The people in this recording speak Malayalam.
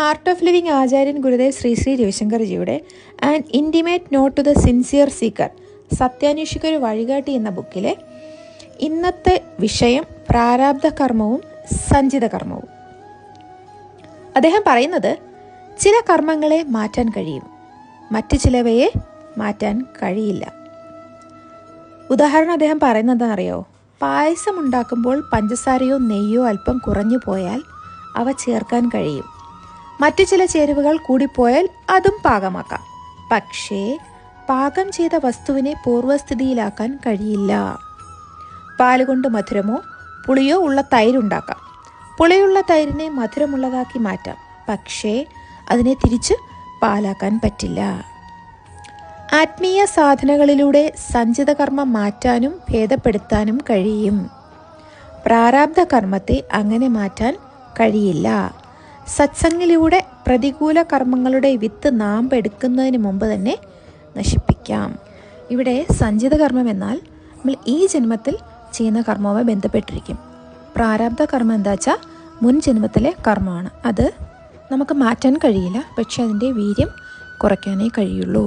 ആർട്ട് ഓഫ് ലിവിങ് ആചാര്യൻ ഗുരുദേവ് ശ്രീ ശ്രീ രവിശങ്കർജിയുടെ an intimate note to the sincere seeker സത്യാന്വേഷിക്ക് ഒരു വഴികാട്ടി എന്ന ബുക്കിലെ ഇന്നത്തെ വിഷയം പ്രാരാബ്ധ കർമ്മവും സഞ്ചിത കർമ്മവും. അദ്ദേഹം പറയുന്നത് ചില കർമ്മങ്ങളെ മാറ്റാൻ കഴിയും, മറ്റു ചിലവയെ മാറ്റാൻ കഴിയില്ല. ഉദാഹരണം അദ്ദേഹം പറയുന്നത് എന്താണെന്നറിയോ? പായസം ഉണ്ടാക്കുമ്പോൾ പഞ്ചസാരയോ നെയ്യോ അല്പം കുറഞ്ഞു പോയാൽ അവ ചേർക്കാൻ കഴിയും. മറ്റു ചില ചേരുവകൾ കൂടിപ്പോയാൽ അതും പാകമാക്കാം. പക്ഷേ പാകം ചെയ്ത വസ്തുവിനെ പൂർവ്വസ്ഥിതിയിലാക്കാൻ കഴിയില്ല. പാലുകൊണ്ട് മധുരമോ പുളിയോ ഉള്ള തൈരുണ്ടാക്കാം. പുളിയുള്ള തൈരിനെ മധുരമുള്ളതാക്കി മാറ്റാം. പക്ഷേ അതിനെ തിരിച്ച് പാലാക്കാൻ പറ്റില്ല. ആത്മീയ സാധനകളിലൂടെ സഞ്ചിത കർമ്മം മാറ്റാനും ഭേദപ്പെടുത്താനും കഴിയും. പ്രാരാബ്ധ കർമ്മത്തെ അങ്ങനെ മാറ്റാൻ കഴിയില്ല. സത്സംഗിലൂടെ പ്രതികൂല കർമ്മങ്ങളുടെ വിത്ത് നാമ്പെടുക്കുന്നതിന് മുമ്പ് തന്നെ നശിപ്പിക്കാം. ഇവിടെ സഞ്ചിത കർമ്മം എന്നാൽ നമ്മൾ ഈ ജന്മത്തിൽ ചെയ്യുന്ന കർമ്മവുമായി ബന്ധപ്പെട്ടിരിക്കും. പ്രാരാബ്ധ കർമ്മം എന്താ വെച്ചാൽ മുൻ ജന്മത്തിലെ കർമ്മമാണ്. അത് നമുക്ക് മാറ്റാൻ കഴിയില്ല, പക്ഷെ അതിൻ്റെ വീര്യം കുറയ്ക്കാനേ കഴിയുള്ളൂ.